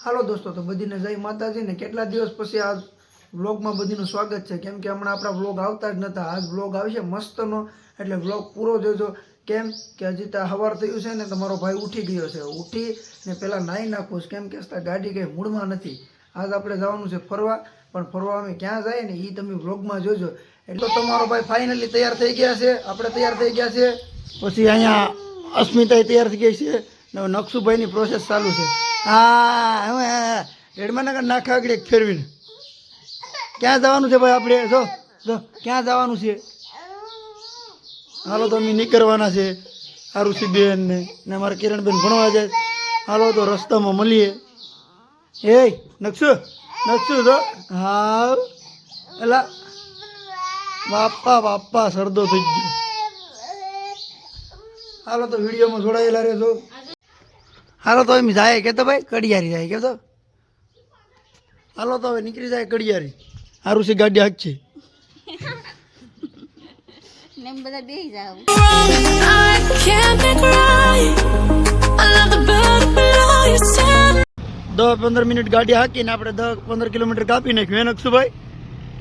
હાલો દોસ્તો, તો બધીને જય માતાજી ને કેટલા દિવસ પછી આ વ્લોગમાં બધીનું સ્વાગત છે. કેમ કે હમણાં આપણા વ્લોગ આવતા જ નહોતા. આજ વ્લોગ આવશે મસ્તનો, એટલે વ્લોગ પૂરો જોજો. કેમ કે હજી ત્યાં સવાર થયું છે ને તો મારો ભાઈ ઉઠી ગયો છે. ઉઠીને પહેલાં નાહી નાખું કેમ કે ગાડી કંઈ મૂળમાં નથી. આજ આપણે જવાનું છે ફરવા, પણ ફરવા અમે ક્યાં જાય ને એ તમે વ્લોગમાં જોજો. એટલે તમારો ભાઈ ફાઇનલી તૈયાર થઈ ગયા છે, આપણે તૈયાર થઈ ગયા છે. પછી અહીંયા અસ્મિતા તૈયાર થઈ ગઈ છે ને નકશુભાઈની પ્રોસેસ ચાલુ છે. હા હવે રેડમાં નગર નાખા આગળ એક ફેરવીને ક્યાં જવાનું છે ભાઈ આપણે? જો જો ક્યાં જવાનું છે? હાલો તો અમે નીકળવાના છે. આરુષિબેન ને અમારા કિરણબેન ભણવા જાય. હાલો તો રસ્તામાં મળીએ. એ નકશુ નકશુ જો હા એલા બાપા બાપા સરદો થઈ ગયો. હાલો તો વિડીયોમાં જોડાયેલા રહેજો. હાલો તો એમ જાય કે તો ભાઈ કડિયારી જાય કે તો હાલો તો હવે નીકળી જાય કડિયારી. આરુષી ગાડી હાક છે. બધા બેસી જાવ. 10-15 મિનિટ ગાડી હાકીને આપણે 10-15 કિલોમીટર કાપી નાખ્યું. એ નકશુભાઈ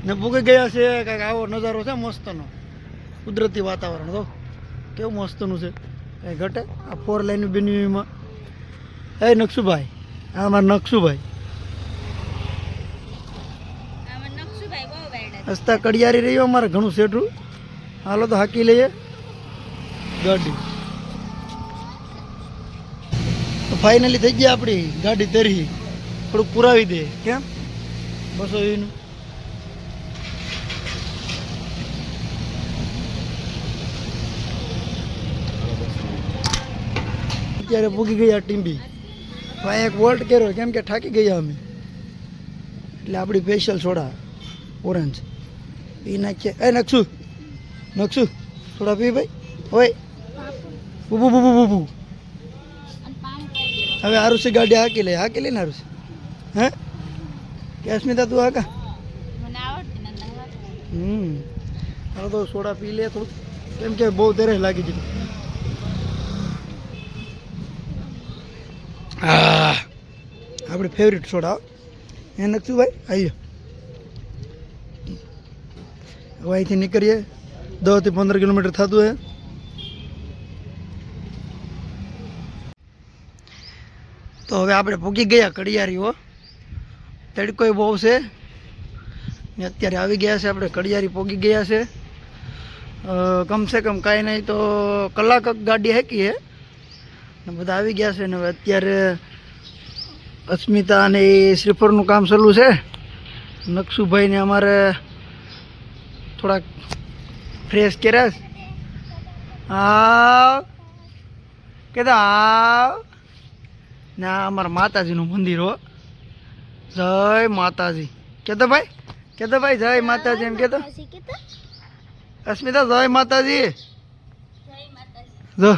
ને ભૂગી ગયા છે. કાંઈક આવો નજારો છે મસ્તનો, કુદરતી વાતાવરણ. તો કેવું મસ્તનું છે, કંઈ ઘટે આ 4 લાઈન બન્યુમાં. એ નકશુભાઈ, આ અમારા નકશુભાઈ રસ્તા કડિયારી રહ્યો અમારે ઘણું સેઠું. હાલો તો હાકી લઈએ ગાડી. તો ફાઇનલી થઈ ગયા આપણી ગાડી તરી. થોડુંક પુરાવી દે કેમ બસો એનું. અત્યારે પૂગી ગયા ટીંબી. ભાઈ એક વોલ્ટ કર્યો કેમ કે થાકી ગયા અમે, એટલે આપણી સ્પેશિયલ સોડા ઓરેન્જ એ નાખીએ. એ નકશુ નકશુ થોડા પી ભાઈ. હોય બુબુ બુબુ બુબુ. હવે આરુષી ગાડી હાકી લે ને આરુષી. હે કે અસ્મિતા તું હાકા? હવે તો સોડા પી લે થોડું, કેમ કે બહુ તરસ લાગી ગઈ. હા આપણી ફેવરિટ સોડા એ નકશું ભાઈ. આવ્યો હવે અહીંથી નીકળીએ. 10 થી 15 કિલોમીટર થતું હે. તો હવે આપણે પૂગી ગયા કડિયારીઓ. તડકો બહુ છે ને અત્યારે આવી ગયા છે આપણે કડિયારી પૂગી ગયા છે. કમસે કમ કાંઈ નહીં તો કલાક ગાડી હાકી હે ને બધા આવી ગયા છે. ને હવે અત્યારે અસ્મિતા અને એ શ્રીફળનું કામ ચાલુ છે. નકશુભાઈને અમારે થોડાક ફ્રેશ કર્યા. આવ કે આવ ને આ અમારા માતાજીનું મંદિર હો. જય માતાજી કેતો ભાઈ જય માતાજી એમ કેતો. અસ્મિતા જય માતાજી જો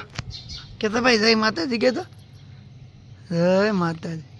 કેતો ભાઈ જય માતાજી કેતો. જય માતાજી.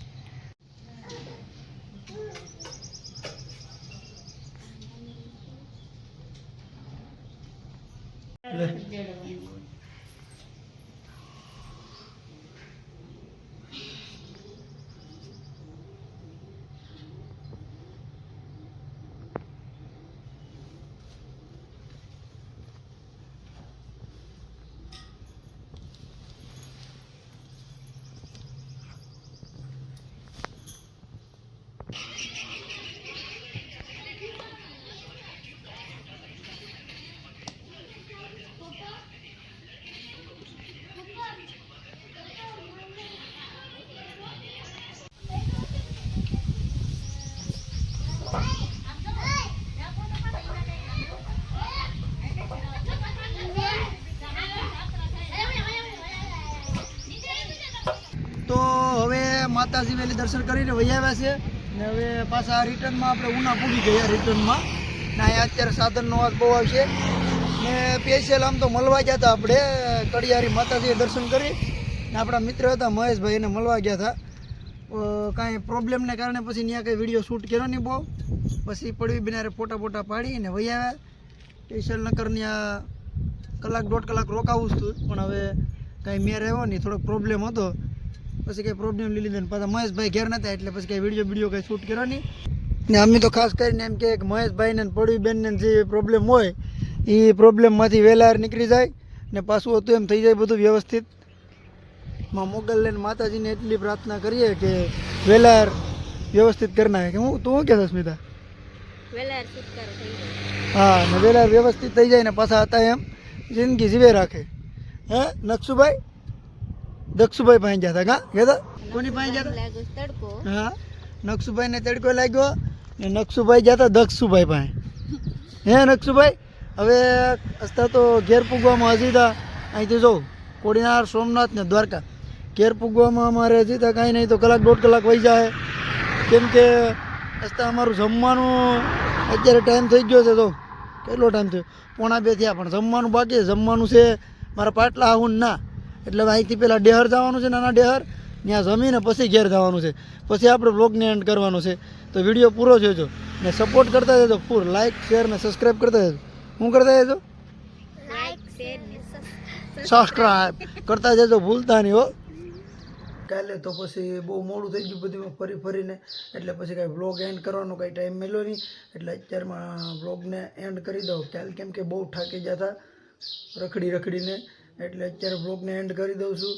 તો હવે માતાજી વેલી દર્શન કરીને વહી આવ્યા છે ને હવે પાછા રિટર્નમાં આપણે ઉના પૂગી ગયા. રિટર્નમાં ને અહીંયા અત્યારે સાધનનો અવાજ બહુ આવશે ને સ્પેશિયલ આમ તો મળવા ગયા હતા આપણે કડિયારી માતાજીએ દર્શન કરી ને આપણા મિત્ર હતા મહેશભાઈ એને મળવા ગયા હતા. કાંઈ પ્રોબ્લેમને કારણે પછી ત્યાં કંઈ વિડીયો શૂટ કર્યો નહીં બહુ. પછી પડવી બિનારે ફોટા પાડીને વહી આવ્યા. સ્પેશિયલ નકરની આ કલાક 1.5 કલાક રોકાવું જ હતું, પણ હવે કાંઈ મેર આવ્યો નહીં, થોડોક પ્રોબ્લેમ હતો પછી કંઈ પ્રોબ્લેમ લઈ લીધો ને પાછા મહેશભાઈ ઘેર નતા એટલે પછી કંઈ વિડીયો કંઈ શૂટ કર્યો નહીં ને અમે તો ખાસ કરીને એમ કે મહેશભાઈને ને પડવીબેનને જે પ્રોબ્લેમ હોય એ પ્રોબ્લેમમાંથી વહેલા નીકળી જાય ને પાછું હતું એમ થઈ જાય બધું વ્યવસ્થિત માં મોગલ લઈને માતાજીને એટલી પ્રાર્થના કરીએ કે વહેલા વ્યવસ્થિત કરી નાખે કે હું તું શું કહેતો સ્મિતા વેલા છુટકારો થઈ જાય. હા ને વહેલા વ્યવસ્થિત થઈ જાય ને પાછા હતા એમ જિંદગી જીવે રાખે હે નકશુભાઈ દક્ષુભાઈ પાસે ગયા હતા ગયા કોની પાસે ગયા હતા લાગ્યો તડકો. હા નકશુભાઈને તડકો લાગ્યો ને નકશુભાઈ ગયા હતા દક્ષુભાઈ પાસે હે નકશુભાઈ હવે હસતા તો ઘેર પૂગવામાં હજી તા અહીંથી જોઉં કોડીનાર સોમનાથ ને દ્વારકા ઘેર પૂગવામાં અમારે હજી તા કાંઈ નહીં તો કલાક દોઢ કલાક વહી જાય કેમ કે હસતા અમારું જમવાનું અત્યારે ટાઈમ થઈ ગયો છે તો કેટલો ટાઈમ થયો 1:30 થયા પણ જમવાનું બાકી છે જમવાનું છે મારા પાટલા આવું ના એટલે હવે અહીંથી પહેલાં ડેહર જવાનું છે નાના ડેહર ત્યાં જમીને પછી ઘેર જવાનું છે પછી આપણે બ્લોગને એન્ડ કરવાનો છે તો વિડીયો પૂરો જોજો ને સપોર્ટ કરતા જજો ફૂલ લાઇક શેર ને સબસ્ક્રાઈબ કરતા જજો હું કરતા જજો લાઈક શેર ને સબસ્ક્રાઈબ કરતા જજો ભૂલતા નહીં હો કાલે તો પછી બહુ મોડું થઈ ગયું બધું ફરીને એટલે પછી કાંઈ બ્લોગ એન્ડ કરવાનો કાંઈ ટાઈમ મળ્યો નહીં એટલે અત્યારમાં બ્લોગને એન્ડ કરી દઉં કાલે કેમ કે બહુ થાકી ગયા હતા રખડીને એટલે અત્યારે બ્લોગને એન્ડ કરી દઉં છું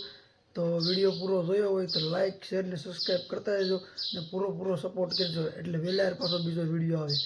તો વિડીયો પૂરો જોયો હોય તો લાઇક શેર ને સબસ્ક્રાઈબ કરતા રહેજો ને પૂરો સપોર્ટ કરજો એટલે વહેલા પાછો બીજો વિડીયો આવે